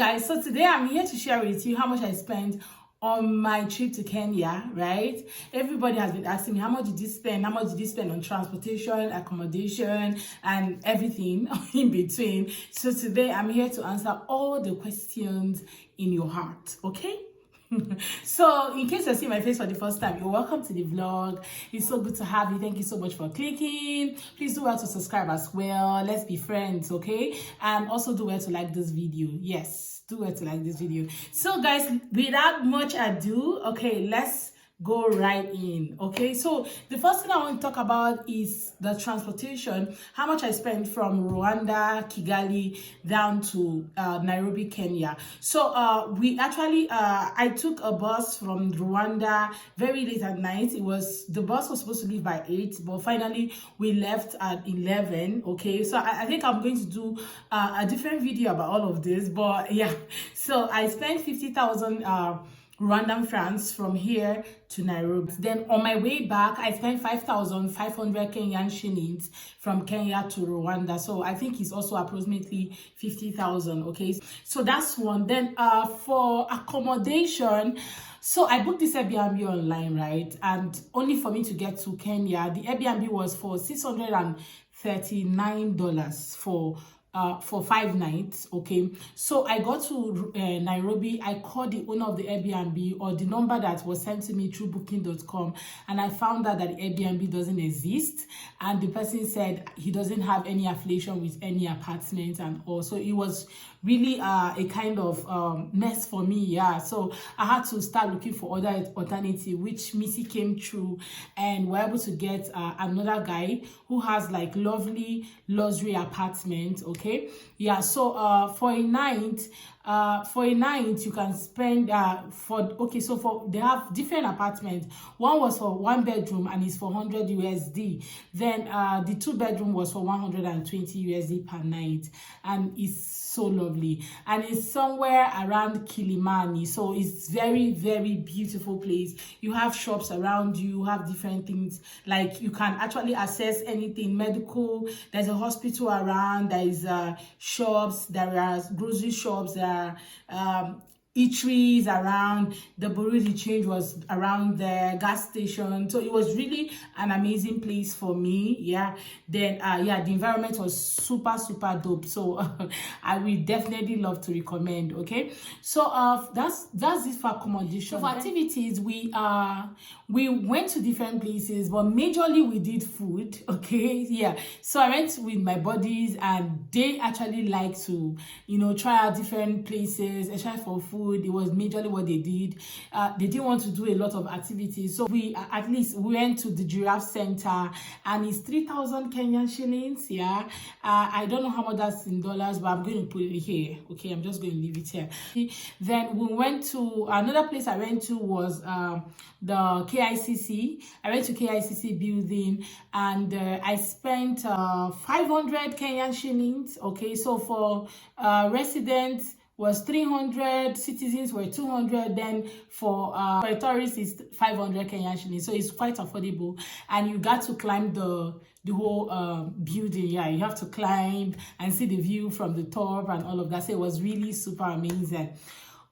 Guys, so today I'm here to share with you how much I spent on my trip to Kenya, right? Everybody has been asking me, how much did you spend? How much did you spend on transportation, accommodation, and everything in between? So today I'm here to answer all the questions in your heart, okay? So in case you're seeing my face for the first time, you're welcome to the vlog. It's so good to have you. Thank you so much for clicking. Please do well to subscribe as well. Let's be friends, okay? And also do well to like this video. Yes, do well to like this video. So guys, without much ado, okay, let's go right in. Okay, so the first thing I want to talk about is the transportation, how much I spent from Rwanda, Kigali down to Nairobi, Kenya. So we actually I took a bus from Rwanda very late at night. The bus was supposed to leave by 8, but finally we left at 11. Okay, so I think I'm going to do a different video about all of this, but yeah, so I spent 50,000 Rwandan francs from here to Nairobi. Then on my way back, I spent 5,500 Kenyan shillings from Kenya to Rwanda. So I think it's also approximately 50,000. Okay, so that's one. Then for accommodation, so I booked this Airbnb online, right? And only for me to get to Kenya, the Airbnb was for $639 for 5 nights. Okay, so I got to Nairobi. I called the owner of the Airbnb, or the number that was sent to me through booking.com, and I found out that the Airbnb doesn't exist, and the person said he doesn't have any affiliation with any apartment and all. So it was really a kind of mess for me. Yeah, so I had to start looking for other alternative, which Missy came through, and we're able to get another guy who has like lovely luxury apartment. Okay, yeah, so for a night you can spend they have different apartments. One was for 1 bedroom and it's for 100 USD. Then the 2 bedroom was for 120 USD per night, and it's so lovely, and it's somewhere around Kilimani. So it's very, very beautiful place. You have shops around you, have different things, like you can actually access anything medical. There's a hospital around, there is shops, there are grocery shops, there are eateries around, the Burundi change was around the gas station. So it was really an amazing place for me. Yeah, then yeah, the environment was super dope. So I will definitely love to recommend. Okay, so that's it for accommodation. So for activities, we went to different places, but majorly we did food. Okay, yeah, so I went with my buddies, and they actually like to, you know, try out different places, especially for food. It was majorly what they did. They didn't want to do a lot of activities, so we at least went to the giraffe center, and it's 3,000 Kenyan shillings. Yeah, I don't know how much that's in dollars, but I'm going to put it here. Okay, I'm just going to leave it here. Then we went to another place. I went to was the KICC. I went to KICC building, and I spent 500 Kenyan shillings. Okay, so for residents was 300, citizens were 200, then for tourists is 500 Kenyan shillings. So it's quite affordable, and you got to climb the whole building. Yeah, you have to climb and see the view from the top and all of that. So it was really super amazing.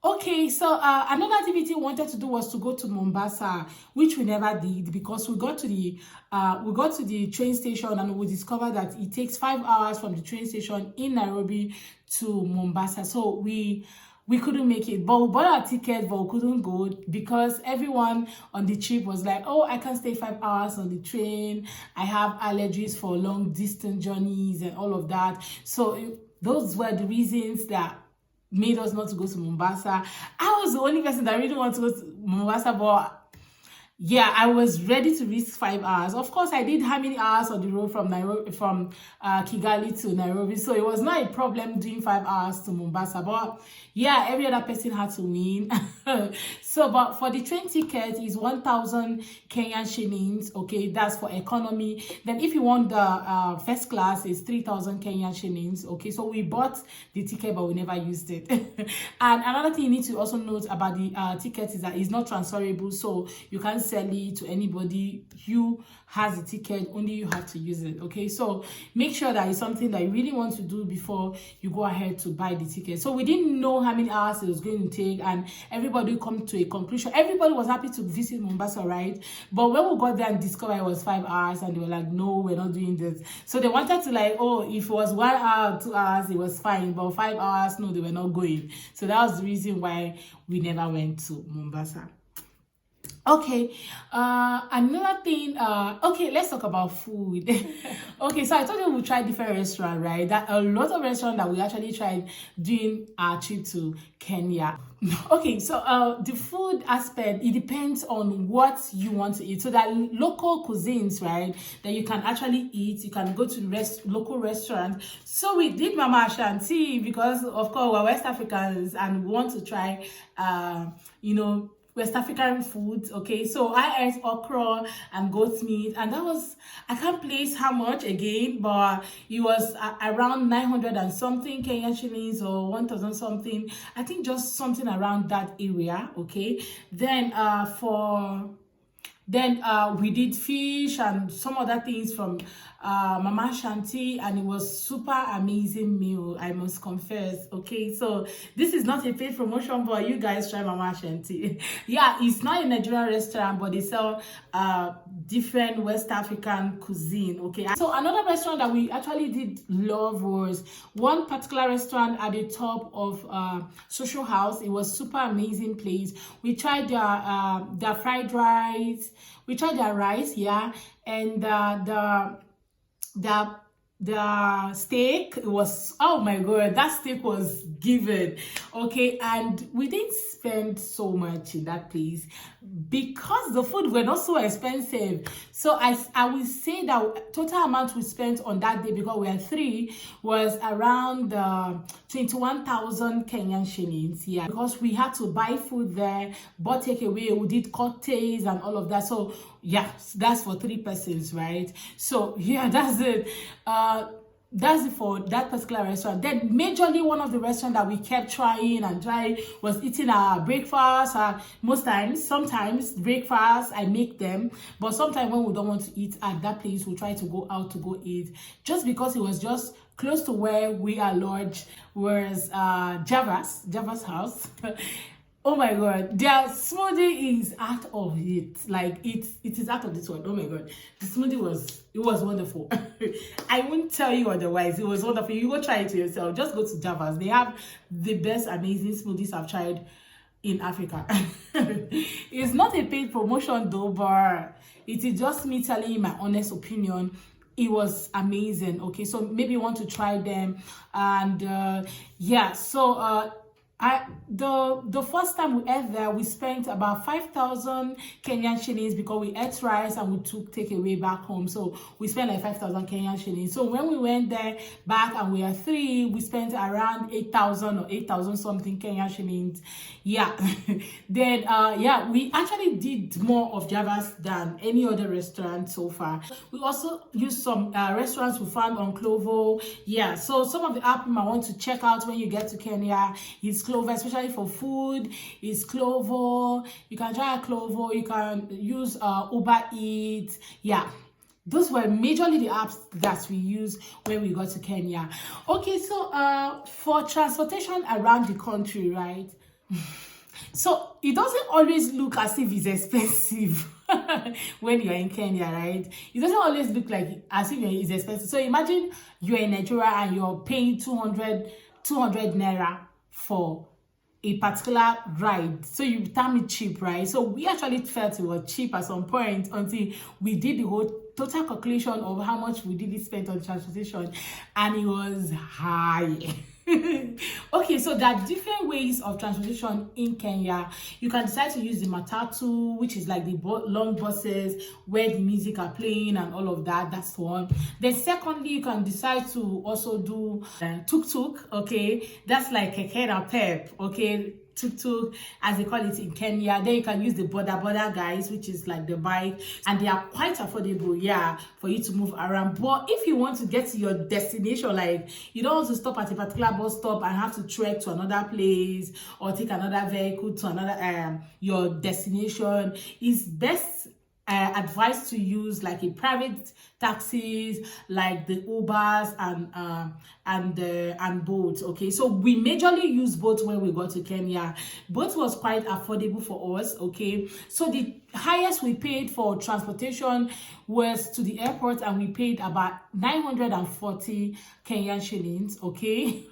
Okay, so another activity we wanted to do was to go to Mombasa, which we never did, because we got to the train station, and we discovered that it takes 5 hours from the train station in Nairobi to Mombasa. So we couldn't make it, but we bought our ticket, but we couldn't go because everyone on the trip was like, oh, I can't stay 5 hours on the train, I have allergies for long distance journeys and all of that. So those were the reasons that made us not to go to Mombasa. I was the only person that really wanted to go to Mombasa, but yeah, I was ready to risk 5 hours. Of course, I did how many hours on the road from Kigali to Nairobi, so it was not a problem doing 5 hours to Mombasa. But yeah, every other person had to win. So, but for the train ticket is 1,000 Kenyan shillings. Okay, that's for economy. Then if you want the first class, it's 3,000 Kenyan shillings. Okay, so we bought the ticket, but we never used it. And another thing you need to also note about the ticket is that it's not transferable, so you can't sell it to anybody. You has the ticket, only you have to use it. Okay, so make sure that it's something that you really want to do before you go ahead to buy the ticket. So we didn't know how many hours it was going to take, and everybody come to a conclusion. Everybody was happy to visit Mombasa, right? But when we got there and discovered it was 5 hours, and they were like, no, we're not doing this. So they wanted to like, oh, if it was 1 hour, 2 hours, it was fine, but 5 hours, no, they were not going. So that was the reason why we never went to Mombasa. Okay, another thing, okay, let's talk about food. Okay, so I told you we tried different restaurants, right? That a lot of restaurants that we actually tried during our trip to Kenya. Okay, so the food aspect, it depends on what you want to eat. So that local cuisines, right, that you can actually eat. You can go to the local restaurant. So we did Mama Ashanti because, of course, we're West Africans and we want to try, you know, West African foods. Okay, so I ate okra and goat meat, and that was, I can't place how much again, but it was around 900 and something Kenyan shillings or 1,000 something. I think just something around that area. Okay, then we did fish and some other things from Mama Shanti, and it was super amazing meal, I must confess. Okay, so this is not a paid promotion, but you guys try Mama Shanti. Yeah, it's not a Nigerian restaurant, but they sell different West African cuisine. Okay, so another restaurant that we actually did love was one particular restaurant at the top of Social House. It was super amazing place. We tried their fried rice. We tried their rice, yeah, and the steak, it was, oh my god, that steak was given. Okay, and we didn't spend so much in that place because the food were not so expensive. So I will say that total amount we spent on that day, because we had 3, was around 21,000 Kenyan shillings. Yeah, because we had to buy food there, bought takeaway, we did cocktails and all of that. So yeah, that's for 3 persons, right? So yeah, that's it. That's it for that particular restaurant. Then majorly one of the restaurants that we kept trying was eating our breakfast. Sometimes breakfast I make them, but sometimes when we don't want to eat at that place, we try to go out to go eat, just because it was just close to where we are lodged, whereas Java's house. Oh my god, their smoothie is out of it. Like it is out of this world. Oh my god, the smoothie was wonderful. I won't tell you otherwise. It was wonderful. You go try it yourself. Just go to Java's. They have the best amazing smoothies I've tried in Africa. It's not a paid promotion though, but it is just me telling you my honest opinion. It was amazing. Okay, so maybe you want to try them. And yeah, so the first time we ate there, we spent about 5,000 Kenyan shillings because we ate rice and we took takeaway back home. So we spent like 5,000 Kenyan shillings. So when we went there back and we were 3, we spent around 8,000 or 8,000 something Kenyan shillings. Yeah. Then yeah, we actually did more of Java's than any other restaurant so far. We also used some restaurants we found on Clovo. Yeah, so some of the app you might want to check out when you get to Kenya is Clover, especially for food. Is Clovo. You can try Clovo. You can use Uber Eats. Yeah, those were majorly the apps that we used when we got to Kenya. Okay, so for transportation around the country, right? So it doesn't always look as if it's expensive when you're in Kenya, right? It doesn't always look like as if it's expensive. So imagine you're in Nigeria and you're paying 200 naira for a particular ride. So you term it cheap, right? So we actually felt it was cheap at some point until we did the whole total calculation of how much we did spend on transportation, and it was high. Okay, so there are different ways of transportation in Kenya. You can decide to use the matatu, which is like the long buses where the music are playing and all of that. That's one. Then secondly, you can decide to also do tuk-tuk. Okay, that's like keke na pep. Okay, tuk-tuk, as they call it in Kenya. Then you can use the boda guys, which is like the bike, and they are quite affordable, yeah, for you to move around. But if you want to get to your destination, like you don't want to stop at a particular bus stop and have to trek to another place or take another vehicle to another your destination, it's best advised to use like a private taxis, like the Ubers and boats. Okay, so we majorly use boats when we got to Kenya. Boat was quite affordable for us. Okay, so the highest we paid for transportation was to the airport, and we paid about 940 Kenyan shillings. Okay,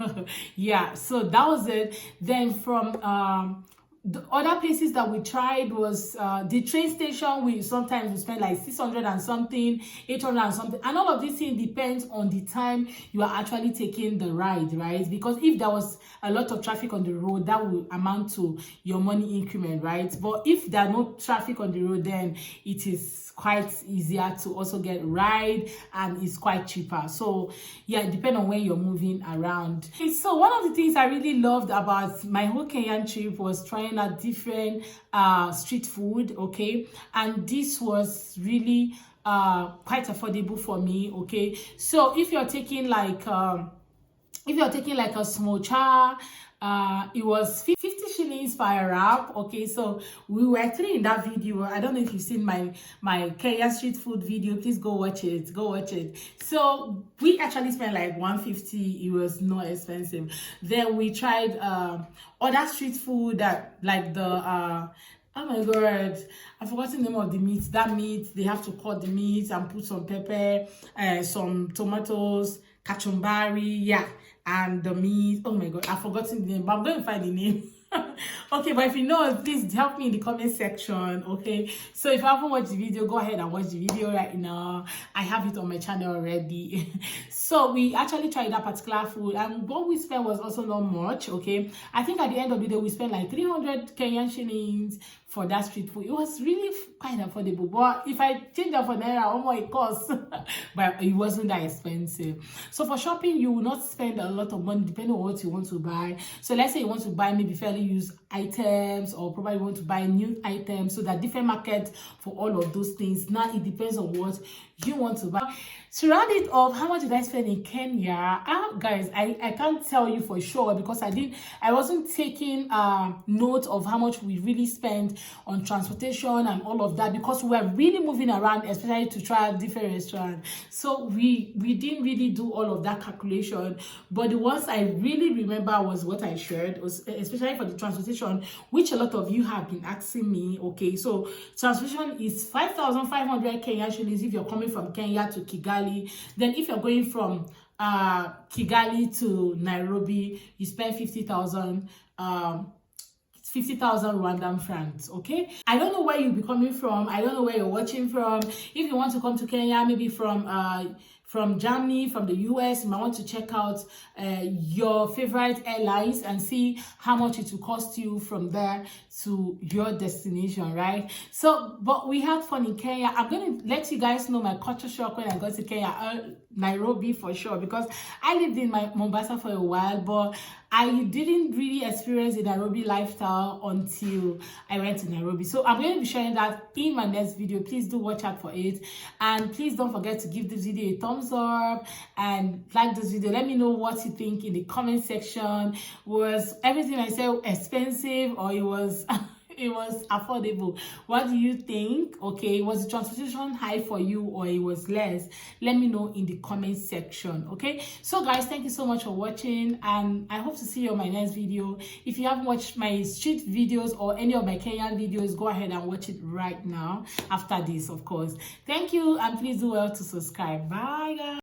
yeah, so that was it. Then from the other places that we tried was the train station. We sometimes spend like 600 and something, 800 and something, and all of this thing depends on the time you are actually taking the ride, right? Because if there was a lot of traffic on the road, that will amount to your money increment, right? But if there are no traffic on the road, then it is quite easier to also get ride, and it's quite cheaper. So yeah, it depends on when you're moving around. Okay, so one of the things I really loved about my whole Kenyan trip was trying out different street food. Okay, and this was really quite affordable for me. Okay, so if you're taking like a small chow, it was 50 shillings per wrap. Okay, so we were three in that video. I don't know if you've seen my Kenya street food video. Please go watch it, So we actually spent like 150. It was not expensive. Then we tried other street food that like the oh my god, I've forgotten the name of the meat. That meat, they have to cut the meat and put some pepper, some tomatoes, kachumbari, yeah, and the meat. Oh my god, I've forgotten the name, but I'm going to find the name. Okay, but if you know, please help me in the comment section. Okay, so if you haven't watched the video, go ahead and watch the video right now. I have it on my channel already. So we actually tried that particular food, and what we spent was also not much. Okay, I think at the end of the day we spent like 300 Kenyan shillings for that street food. It was really quite affordable, but if I change that for naira, how much it costs? But it wasn't that expensive. So for shopping, you will not spend a lot of money depending on what you want to buy. So let's say you want to buy maybe fairly used items, or probably want to buy new items, so that different markets for all of those things. Now it depends on what you want to buy. To round it up, how much did I spend in Kenya? Guys, I can't tell you for sure, because I wasn't taking note of how much we really spent on transportation and all of that, because we were really moving around, especially to try different restaurants. So we didn't really do all of that calculation. But the ones I really remember was what I shared, especially for the transportation, which a lot of you have been asking me. Okay, so transportation is 5,500 Kenyan shillings if you're coming from Kenya to Kigali. Then if you're going from Kigali to Nairobi, you spend 50,000 Rwandan francs. Okay, I don't know where you'll be coming from. I don't know where you're watching from. If you want to come to Kenya, maybe from Germany, from the US, you might want to check out your favorite airlines and see how much it will cost you from there to your destination, right? So, but we had fun in Kenya. I'm going to let you guys know my culture shock when I got to Kenya, Nairobi for sure, because I lived in Mombasa for a while, but I didn't really experience the Nairobi lifestyle until I went to Nairobi. So I'm going to be sharing that in my next video. Please do watch out for it, and please don't forget to give this video a thumbs up and like this video. Let me know what you think in the comment section. Was everything I said expensive, or it was it was affordable? What do you think? Okay, was the transportation high for you, or it was less? Let me know in the comment section. Okay, so guys, thank you so much for watching, and I hope to see you on my next video. If you haven't watched my street videos or any of my Kenyan videos, go ahead and watch it right now after this, of course. Thank you, and please do well to subscribe. Bye guys.